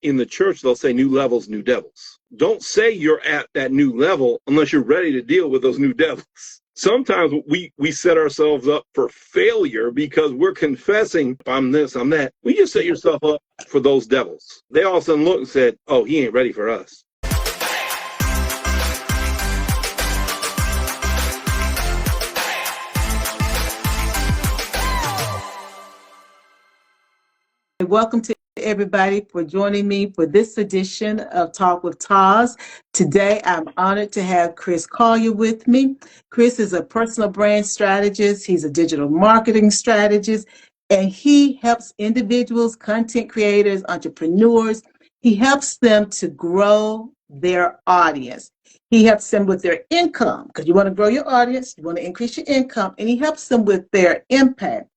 in the church, they'll say new levels, new devils. Don't say you're at that new level unless you're ready to deal with those new devils. Sometimes we set ourselves up for failure because we're confessing, I'm this, I'm that. We just set yourself up for those devils. They all of a sudden looked and said, oh, he ain't ready for us. Welcome to everybody for joining me for this edition of Talk with TAS. Today, I'm honored to have Chris Collier with me. Chris is a personal brand strategist. He's a digital marketing strategist, and he helps individuals, content creators, entrepreneurs. He helps them to grow their audience. He helps them with their income because you want to grow your audience, you want to increase your income, and he helps them with their impact.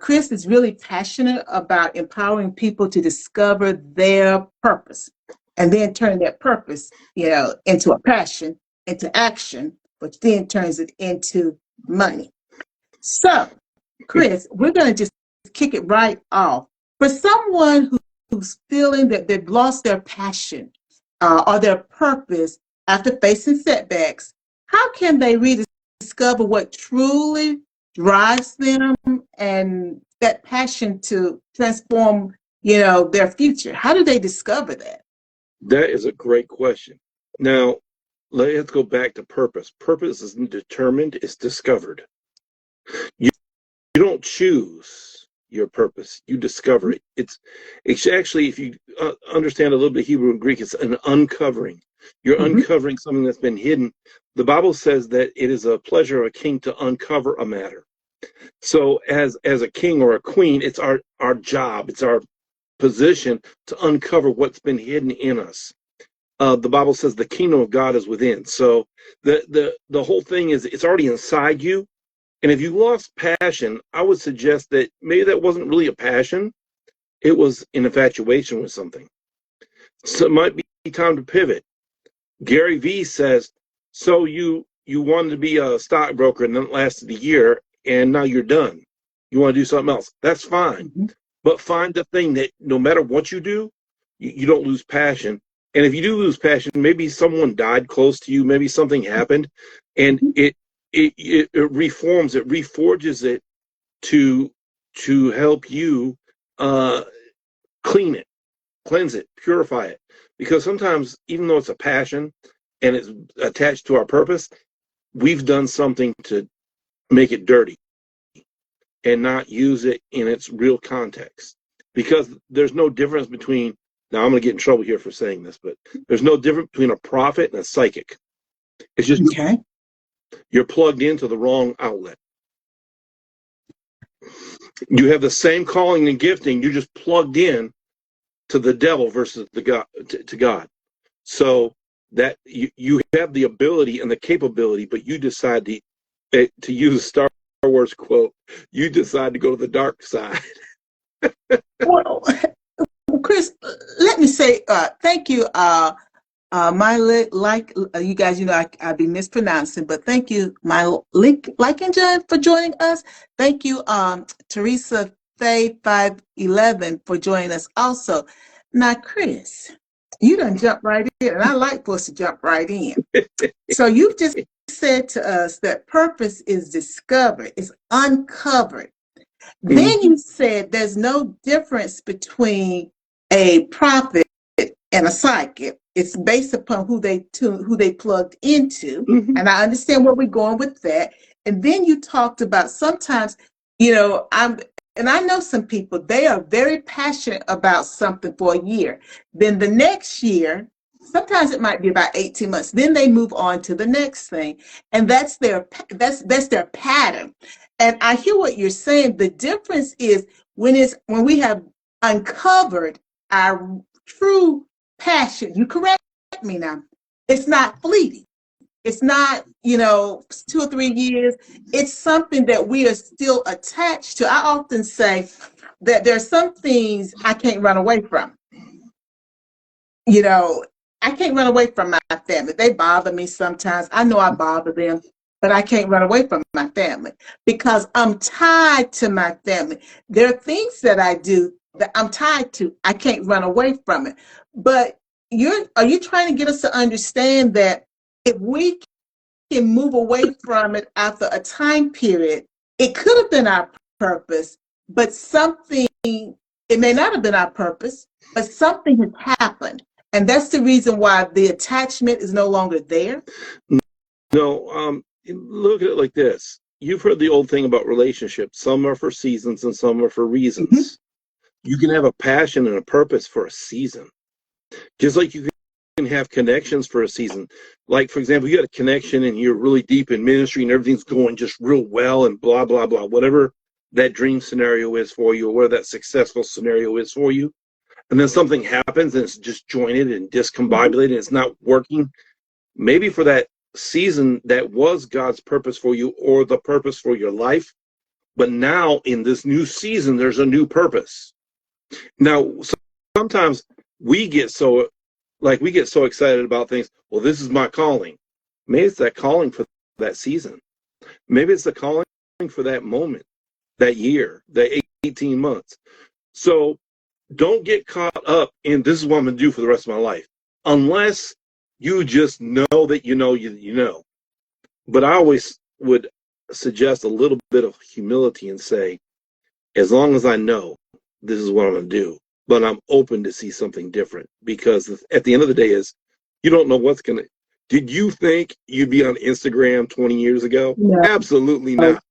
Chris is really passionate about empowering people to discover their purpose and then turn that purpose, into a passion, into action, which then turns it into money. So, Chris, we're going to just kick it right off. For someone who's feeling that they've lost their passion or their purpose after facing setbacks, how can they rediscover what truly drives them and that passion to transform, their future? How do they discover that? That is a great question. Now, let's go back to purpose. Purpose isn't determined, it's discovered. You don't choose your purpose, you discover it. It's actually, if you understand a little bit Hebrew and Greek, it's an uncovering. You're uncovering something that's been hidden. The Bible says that it is a pleasure of a king to uncover a matter. So as a king or a queen, it's our job, it's our position to uncover what's been hidden in us. The Bible says the kingdom of God is within. So the whole thing is it's already inside you. And if you lost passion, I would suggest that maybe that wasn't really a passion. It was an infatuation with something. So it might be time to pivot. Gary Vee says, so you wanted to be a stockbroker and then it lasted a year and now you're done. You want to do something else. That's fine. But find the thing that no matter what you do, you don't lose passion. And if you do lose passion, maybe someone died close to you, maybe something happened, and it reforms, it reforges it to help you clean it, cleanse it, purify it. Because sometimes, even though it's a passion and it's attached to our purpose, we've done something to make it dirty and not use it in its real context. Because there's no difference between, now I'm going to get in trouble here for saying this, but there's no difference between a prophet and a psychic. It's just you're plugged into the wrong outlet. You have the same calling and gifting, you're just plugged in to the devil versus the God, to God. So that you have the ability and the capability, but you decide to use a Star Wars quote, you decide to go to the dark side. Well, Chris, let me say thank you. You guys, I'd be mispronouncing, but thank you, my John, for joining us. Thank you, Teresa Faye 511 for joining us also. Now, Chris, you done jump right in, and I like for us to jump right in. So you just said to us that purpose is discovered, is uncovered. Then you said there's no difference between a prophet and a psychic. It's based upon who they plugged into. And I understand where we're going with that. And then you talked about sometimes, I know some people, they are very passionate about something for a year. Then the next year, sometimes it might be about 18 months. Then they move on to the next thing. And that's their pattern. And I hear what you're saying. The difference is when we have uncovered our true passion. You correct me now. It's not fleeting. It's not, 2 or 3 years. It's something that we are still attached to. I often say that there are some things I can't run away from. I can't run away from my family. They bother me sometimes. I know I bother them, but I can't run away from my family because I'm tied to my family. There are things that I do that I'm tied to. I can't run away from it. But are you trying to get us to understand that if we can move away from it after a time period, it could have been our purpose, but something, it may not have been our purpose, but something has happened. And that's the reason why the attachment is no longer there? No, look at it like this. You've heard the old thing about relationships. Some are for seasons and some are for reasons. Mm-hmm. You can have a passion and a purpose for a season. Just like you can have connections for a season. Like, for example, you got a connection and you're really deep in ministry and everything's going just real well and blah, blah, blah. Whatever that dream scenario is for you or whatever that successful scenario is for you. And then something happens and it's disjointed and discombobulated and it's not working. Maybe for that season that was God's purpose for you or the purpose for your life. But now in this new season, there's a new purpose. Now, sometimes we get so excited about things. Well, this is my calling. Maybe it's that calling for that season. Maybe it's the calling for that moment, that year, the 18 months. So don't get caught up in this is what I'm going to do for the rest of my life, unless you just know that you know. But I always would suggest a little bit of humility and say, as long as I know this is what I'm going to do, but I'm open to see something different, because at the end of the day is you don't know what's going to. Did you think you'd be on Instagram 20 years ago? No. Absolutely not.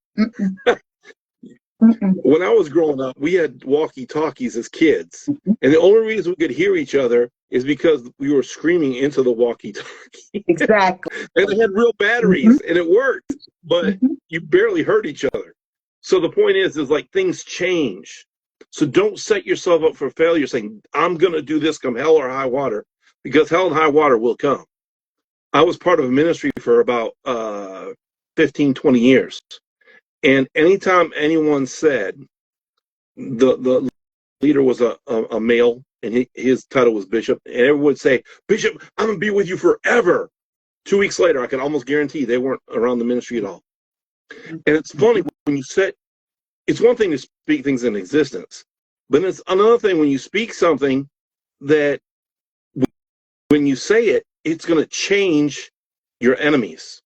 When I was growing up, we had walkie-talkies as kids, and the only reason we could hear each other is because we were screaming into the walkie-talkie. Exactly. And they had real batteries, and it worked, but you barely heard each other. So the point is like things change. So don't set yourself up for failure saying, I'm going to do this come hell or high water, because hell and high water will come. I was part of a ministry for about 15, 20 years. And anytime anyone said, the leader was a male and his title was bishop, and everyone would say, Bishop, I'm going to be with you forever. 2 weeks later, I can almost guarantee they weren't around the ministry at all. And it's funny when you set, it's one thing to speak things in existence, but it's another thing when you speak something that when you say it, it's going to change your enemies.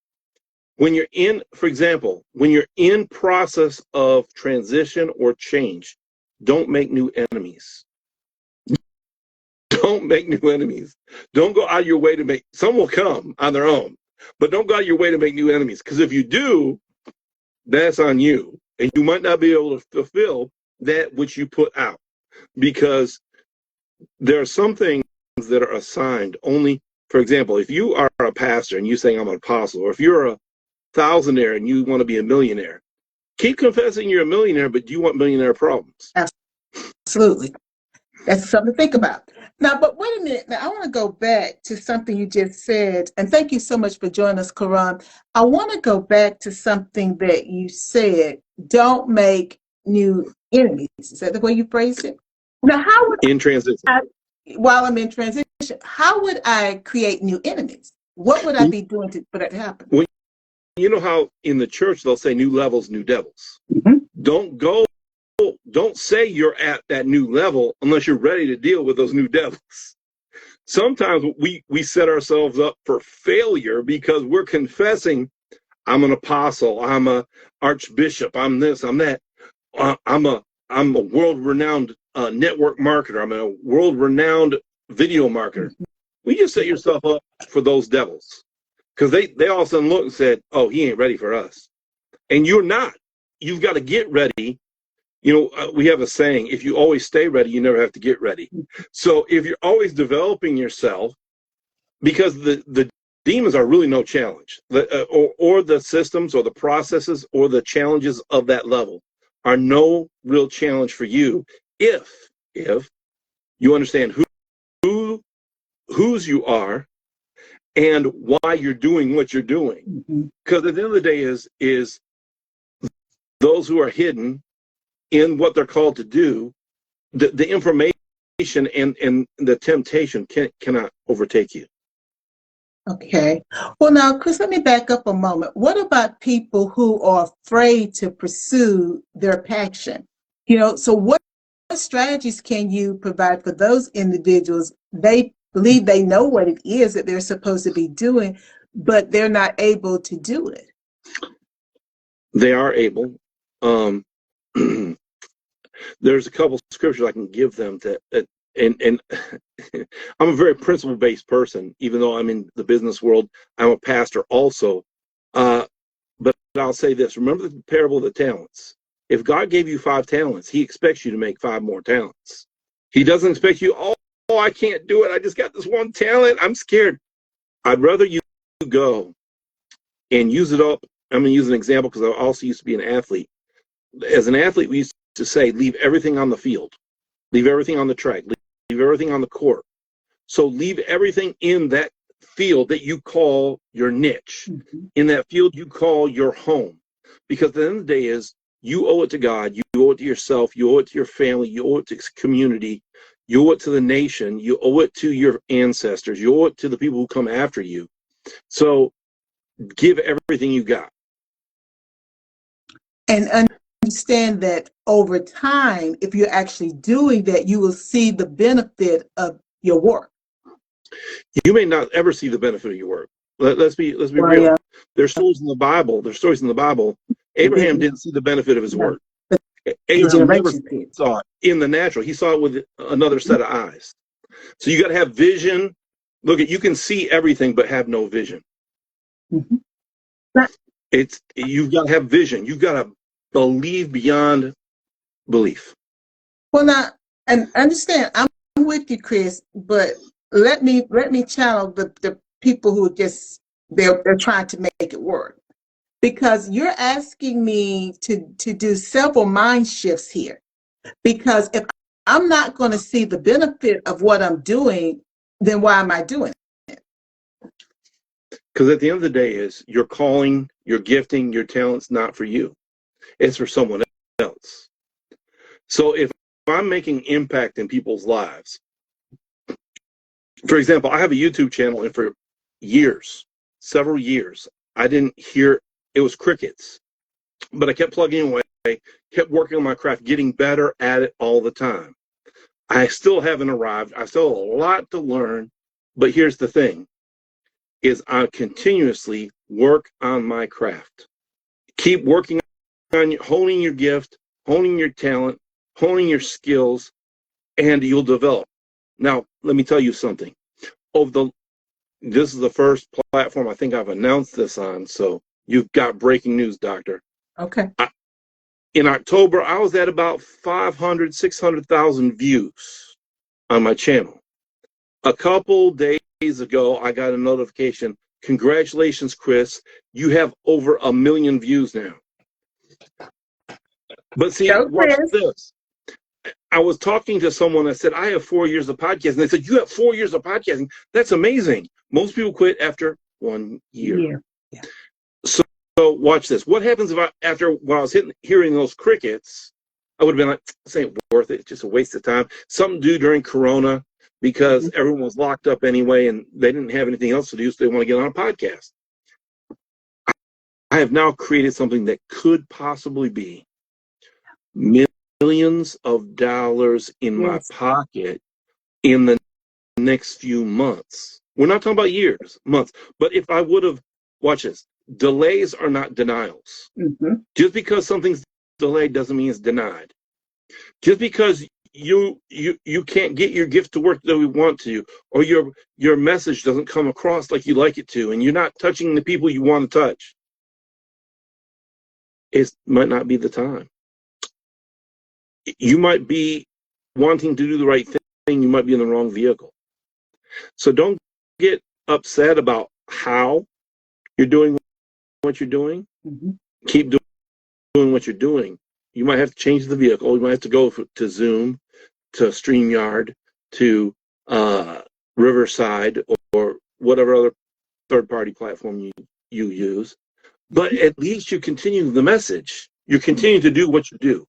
When you're in, for example, when you're in process of transition or change, don't make new enemies. Don't make new enemies. Don't go out of your way to make, some will come on their own, but don't go out of your way to make new enemies. Because if you do, that's on you. And you might not be able to fulfill that which you put out. Because there are some things that are assigned only, for example, if you are a pastor and you saying I'm an apostle, or if you're a thousandaire and you want to be a millionaire, keep confessing you're a millionaire, but do you want millionaire problems? Absolutely. That's something to think about. Now, but wait a minute. Now, I want to go back to something you just said, and thank you so much for joining us, Karan. I want to go back to something that you said, don't make new enemies. Is that the way you phrased it? Now, how would in transition? While I'm in transition, how would I create new enemies? What would I be doing for that to happen? Well, you know how in the church they'll say new levels, new devils. Don't say you're at that new level unless you're ready to deal with those new devils. Sometimes we set ourselves up for failure because we're confessing, I'm an apostle, I'm a archbishop, I'm this, I'm that, I'm a world-renowned network marketer, I'm a world-renowned video marketer. We just set yourself up for those devils. Because they all of a sudden look and said, oh, he ain't ready for us. And you're not. You've got to get ready. You know, we have a saying, if you always stay ready, you never have to get ready. So if you're always developing yourself, because the demons are really no challenge, or the systems or the processes or the challenges of that level are no real challenge for you if you understand whose you are, and why you're doing what you're doing. Because at the end of the day is those who are hidden in what they're called to do, the information and the temptation cannot overtake you. Okay. Well, now, Chris, let me back up a moment. What about people who are afraid to pursue their passion? You know, so what strategies can you provide for those individuals? They believe they know what it is that they're supposed to be doing, but they're not able to do it. They are able. There's a couple scriptures I can give them and I'm a very principle-based person, even though I'm in the business world. I'm a pastor also. But I'll say this: remember the parable of the talents. If God gave you 5 talents, he expects you to make 5 more talents. He doesn't expect you, oh, I can't do it. I just got this one talent. I'm scared. I'd rather you go and use it up. I'm going to use an example because I also used to be an athlete. As an athlete, we used to say, leave everything on the field, leave everything on the track, leave everything on the court. So leave everything in that field that you call your niche, in that field you call your home. Because at the end of the day is, you owe it to God, you owe it to yourself, you owe it to your family, you owe it to community, you owe it to the nation, you owe it to your ancestors, you owe it to the people who come after you. So give everything you got. And understand that over time, if you're actually doing that, you will see the benefit of your work. You may not ever see the benefit of your work. Let's be real. Yeah. There's stories in the Bible. Abraham didn't see the benefit of his work. Abraham never saw it in the natural. He saw it with another set of eyes. So you got to have vision. Look, you can see everything, but have no vision. You've got to have vision. You've got to believe beyond belief. Well, now, and understand, I'm with you, Chris, but let me channel the people who just they're trying to make it work, because you're asking me to do several mind shifts here. Because if I'm not going to see the benefit of what I'm doing, then why am I doing it? Because at the end of the day is your calling, your gifting, your talent's not for you. It's for someone else. So if I'm making impact in people's lives, for example, I have a YouTube channel, and for years, several years, I didn't hear, it was crickets. But I kept plugging away, kept working on my craft, getting better at it all the time. I still haven't arrived. I still have a lot to learn. But here's the thing, is I continuously work on my craft. Keep working on honing your gift, honing your talent, honing your skills, and you'll develop. Now, let me tell you something. This is the first platform I think I've announced this on, so you've got breaking news, Doctor. Okay. In October, I was at about 500, 600,000 views on my channel. A couple days ago, I got a notification. Congratulations, Chris. You have over 1 million views now. But see, watch this. I was talking to someone that said, I have 4 years of podcasting. And they said, you have 4 years of podcasting? That's amazing. Most people quit after 1 year. Yeah. So watch this. What happens if when I was hearing those crickets, I would have been like, this ain't worth it. It's just a waste of time. Something to do during Corona, because everyone was locked up anyway and they didn't have anything else to do, so they want to get on a podcast. I have now created something that could possibly be millions of dollars in my pocket in the next few months. We're not talking about years, months. But if I would have, watch this, delays are not denials. Just because something's delayed doesn't mean it's denied. Just because you can't get your gift to work that we want to, or your message doesn't come across like you like it to, and you're not touching the people you want to touch, it might not be the time. You might be wanting to do the right thing. You might be in the wrong vehicle. So don't get upset about how you're doing what you're doing. Keep doing what you're doing. You might have to change the vehicle. You might have to go to Zoom, to StreamYard, to Riverside, or whatever other third-party platform you use. But at least you continue the message. You continue to do what you do.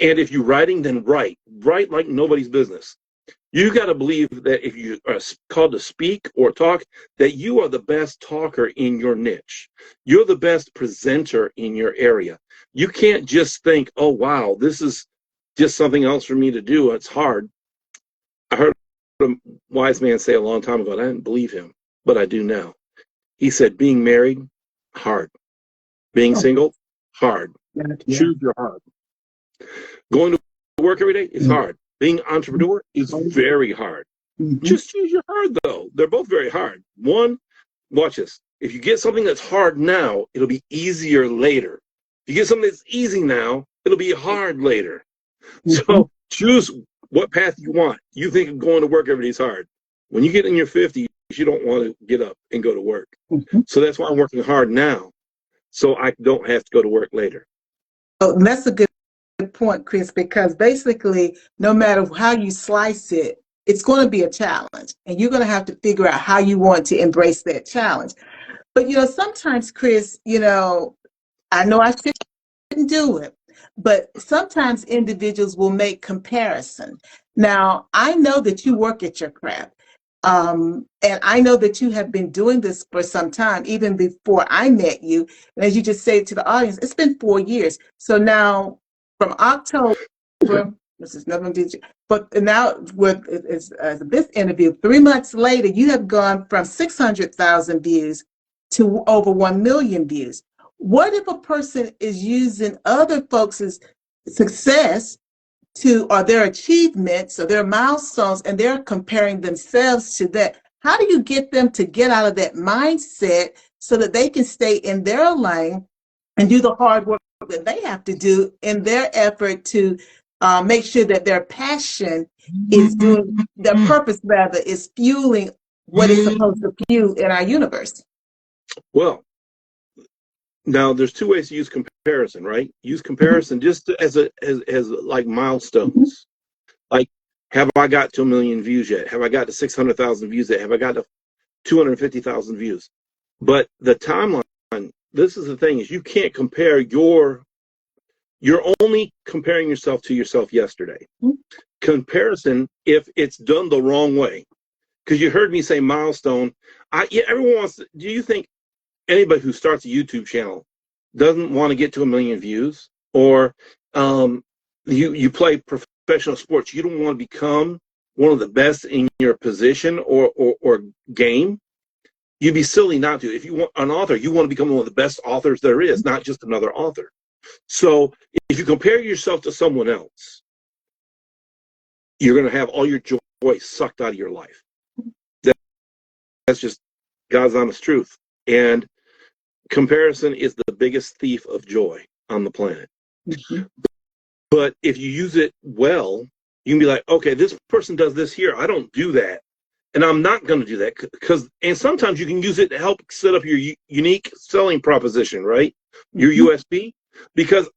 And if you're writing, then write like nobody's business. You got to believe that if you are called to speak or talk, that you are the best talker in your niche. You're the best presenter in your area. You can't just think, oh, wow, this is just something else for me to do. It's hard. I heard a wise man say a long time ago, and I didn't believe him, but I do now. He said, being married, hard. Being single, hard. Yeah. Choose your hard. Going to work every day is hard. Being an entrepreneur is very hard. Just choose your hard, though. They're both very hard. One, watch this. If you get something that's hard now, it'll be easier later. If you get something that's easy now, it'll be hard later. So choose what path you want. You think of going to work every day is hard. When you get in your 50s, you don't want to get up and go to work. So that's why I'm working hard now, so I don't have to go to work later. Oh, that's a good point, Chris, because basically, no matter how you slice it, it's going to be a challenge, and you're going to have to figure out how you want to embrace that challenge. But, sometimes, Chris, I know I shouldn't do it, but sometimes individuals will make comparison. Now, I know that you work at your craft. And I know that you have been doing this for some time, even before I met you. And as you just said to the audience, it's been 4 years. So now from October, this is November, but now with this interview, 3 months later, you have gone from 600,000 views to over 1 million views. What if a person is using other folks' success or their achievements or their milestones, and they're comparing themselves to that? How do you get them to get out of that mindset so that they can stay in their lane and do the hard work that they have to do in their effort to make sure that their passion is doing, their purpose rather, is fueling what it's supposed to fuel in our universe? Well, now there's two ways to use comparison, right? Use comparison just as like milestones. Like, have I got to 1 million views yet? Have I got to 600,000 views yet? Have I got to 250,000 views? But the timeline, this is the thing, is you can't compare you're only comparing yourself to yourself yesterday. Comparison, if it's done the wrong way, because you heard me say milestone. Everyone wants to, do you think anybody who starts a YouTube channel doesn't want to get to 1 million views? Or you play professional sports, you don't want to become one of the best in your position or game? You'd be silly not to. If you want an author, you want to become one of the best authors there is, not just another author. So if you compare yourself to someone else, you're going to have all your joy sucked out of your life. That's just God's honest truth. And comparison is the biggest thief of joy on the planet. But if you use it well, you can be like, okay, this person does this here. I don't do that. And I'm not going to do that. And sometimes you can use it to help set up your unique selling proposition, right? Your USP. Because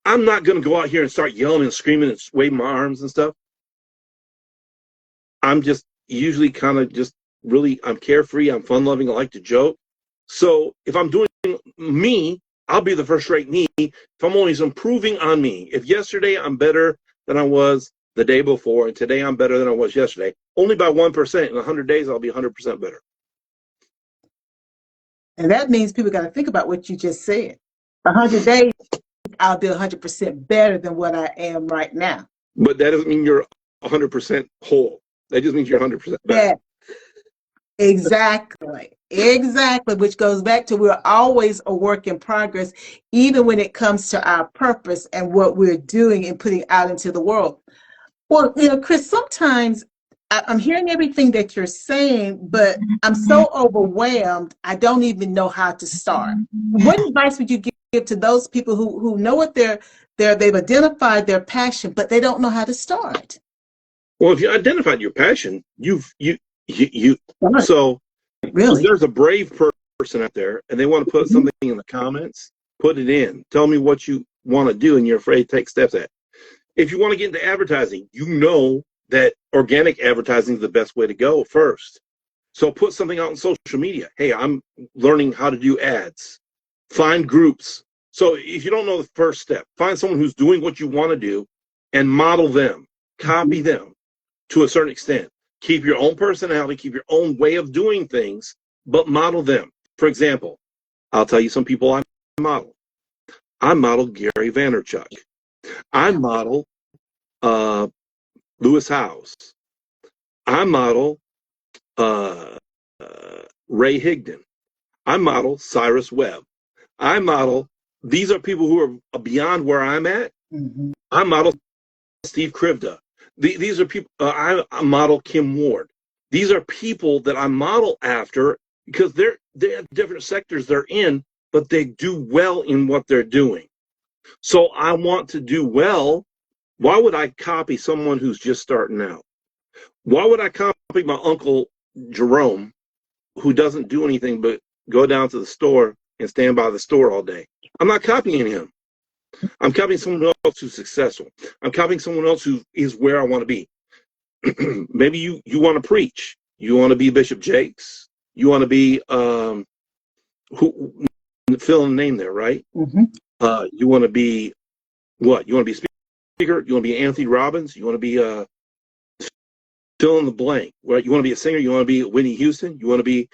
I'm not going to go out here and start yelling and screaming and waving my arms and stuff. I'm just usually kind of just really, I'm carefree. I'm fun loving. I like to joke. So if I'm doing me, I'll be the first rate me if I'm always improving on me. If yesterday I'm better than I was the day before, and today I'm better than I was yesterday, only by 1%, in 100 days, I'll be 100% better. And that means people got to think about what you just said. 100 days, I'll be 100% better than what I am right now. But that doesn't mean you're 100% whole. That just means you're 100% better. Yeah. Exactly, which goes back to, we're always a work in progress, even when it comes to our purpose and what we're doing and putting out into the world. Well, Chris, sometimes I'm hearing everything that you're saying, but I'm so overwhelmed, I don't even know how to start. What advice would you give to those people who know what they've identified their passion, but they don't know how to start? Well, if you identified your passion, so really, if there's a brave person out there and they want to put something in the comments, put it in. Tell me what you want to do and you're afraid to take steps at. If you want to get into advertising, you know that organic advertising is the best way to go first. So put something out on social media. Hey, I'm learning how to do ads. Find groups. So if you don't know the first step, find someone who's doing what you want to do and model them, copy them to a certain extent. Keep your own personality, keep your own way of doing things, but model them. For example, I'll tell you some people I model. I model Gary Vaynerchuk. I model Lewis Howes. I model Ray Higdon. I model Cyrus Webb. I model, these are people who are beyond where I'm at. Mm-hmm. I model Steve Krivda. These are people, I model Kim Ward. These are people that I model after because they have different sectors they're in, but they do well in what they're doing. So I want to do well. Why would I copy someone who's just starting out? Why would I copy my uncle Jerome, who doesn't do anything but go down to the store and stand by the store all day? I'm not copying him. I'm copying someone else who's successful. I'm copying someone else who is where I want to be. Maybe you want to preach. You want to be Bishop Jakes. You want to be who fill in the name there, right? Mm-hmm. You want to be what? You want to be speaker? You want to be Anthony Robbins? You want to be fill in the blank, right? You want to be a singer? You want to be Whitney Houston? You want to be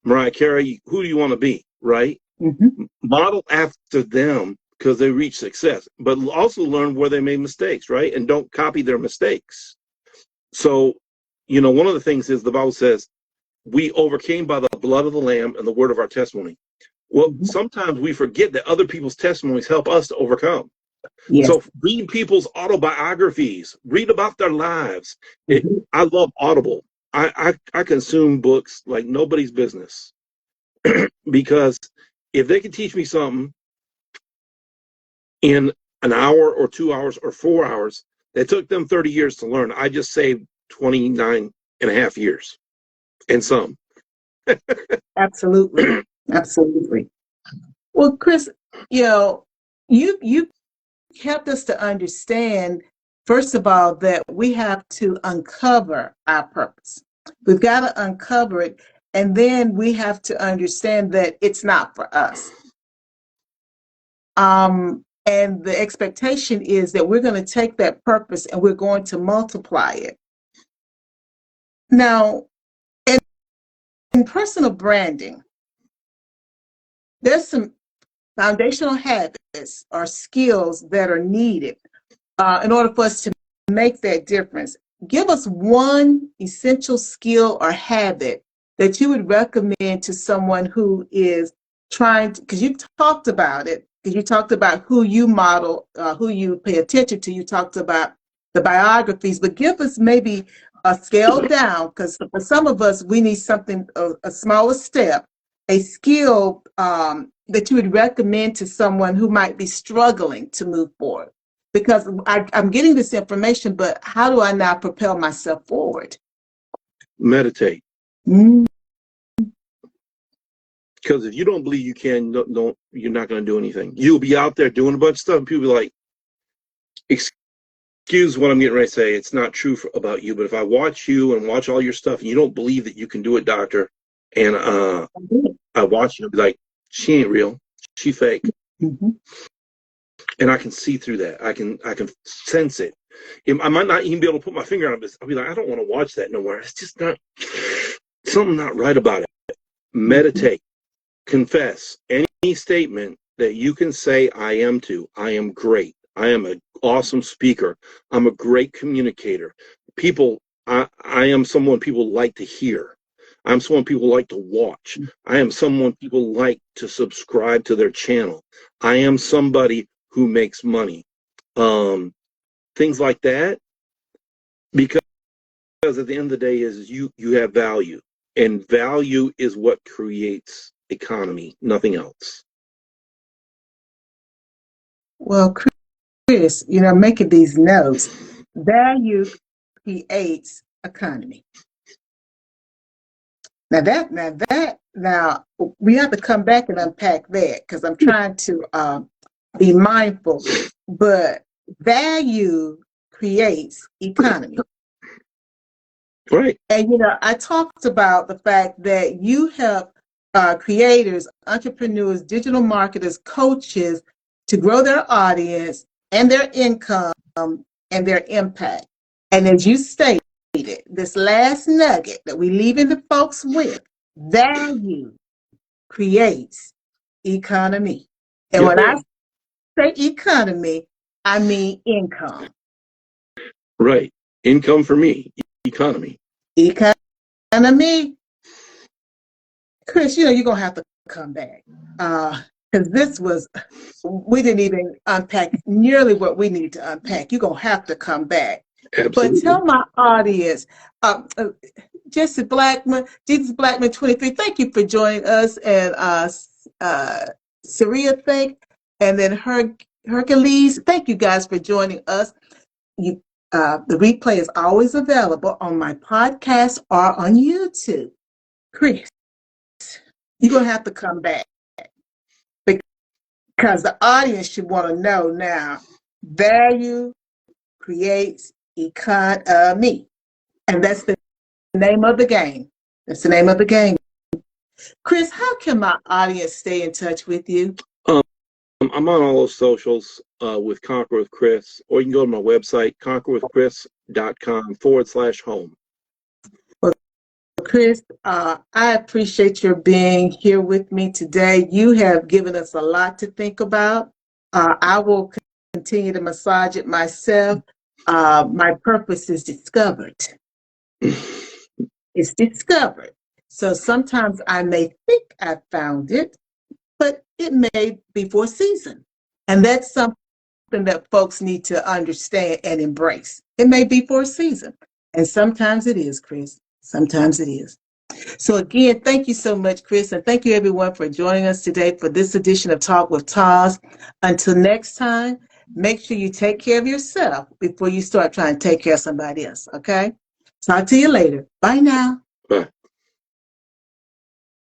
Mariah Carey? Who do you want to be, right? Mm-hmm. Model after them because they reach success, but also learn where they made mistakes, right? And don't copy their mistakes. So, one of the things is the Bible says we overcame by the blood of the Lamb and the word of our testimony. Well, Mm-hmm. sometimes we forget that other people's testimonies help us to overcome. Yes. So read people's autobiographies, read about their lives. Mm-hmm. I love Audible. I consume books like nobody's business because if they can teach me something in an hour or 2 hours or 4 hours that took them 30 years to learn, I just saved 29 and a half years and some. Absolutely. Absolutely. Well, Chris, you helped us to understand, first of all, that we have to uncover our purpose. We've got to uncover it, and then we have to understand that it's not for us. And the expectation is that we're going to take that purpose and we're going to multiply it. Now, in personal branding, there's some foundational habits or skills that are needed in order for us to make that difference. Give us one essential skill or habit that you would recommend to someone who is trying to, because you talked about it, because you talked about who you model, who you pay attention to, you talked about the biographies, but give us maybe a scale down, because for some of us, we need something, a smaller step, a skill that you would recommend to someone who might be struggling to move forward. Because I'm getting this information, but how do I now propel myself forward? Meditate. Mm. Because if you don't believe you can, you're not going to do anything. You'll be out there doing a bunch of stuff, and people be like, excuse what I'm getting ready to say. It's not true about you, but if I watch you and watch all your stuff, and you don't believe that you can do it, doctor, and I watch you and be like, she ain't real. She fake. Mm-hmm. And I can see through that. I can sense it. I might not even be able to put my finger on it. I'll be like, I don't want to watch that no more. It's just something not right about it. Meditate. Confess. Any statement that you can say I am to. I am great. I am an awesome speaker. I'm a great communicator. People, I am someone people like to hear. I'm someone people like to watch. I am someone people like to subscribe to their channel. I am somebody who makes money. Things like that. Because at the end of the day is you have value. And value is what creates economy, nothing else. Well, Chris, making these notes, value creates economy. Now we have to come back and unpack that, because I'm trying to be mindful, but value creates economy. Right. And, I talked about the fact that you help creators, entrepreneurs, digital marketers, coaches to grow their audience and their income and their impact. And as you stated, this last nugget that we leaving the folks with, value creates economy. And when I say economy, I mean income. Right. Income for me. Economy. Economy. Chris, you're going to have to come back. Because we didn't even unpack nearly what we need to unpack. You're going to have to come back. Absolutely. But tell my audience, Jesus Blackman 23, thank you for joining us. And Saria, and then Hercules, thank you guys for joining us. The replay is always available on my podcast or on YouTube. Chris, you're going to have to come back because the audience should want to know now. Value creates economy. And that's the name of the game. That's the name of the game. Chris, how can my audience stay in touch with you? I'm on all those socials with Conquer with Chris, or you can go to my website, conquerwithchris.com/home. Well, Chris, I appreciate your being here with me today. You have given us a lot to think about. I will continue to massage it myself. My purpose is discovered. It's discovered. So sometimes I may think I found it, but it may be for a season. And that's something that folks need to understand and embrace. It may be for a season. And sometimes it is, Chris. Sometimes it is. So again, thank you so much, Chris. And thank you everyone for joining us today for this edition of Talk with TAS. Until next time, make sure you take care of yourself before you start trying to take care of somebody else. Okay? Talk to you later. Bye now. Bye.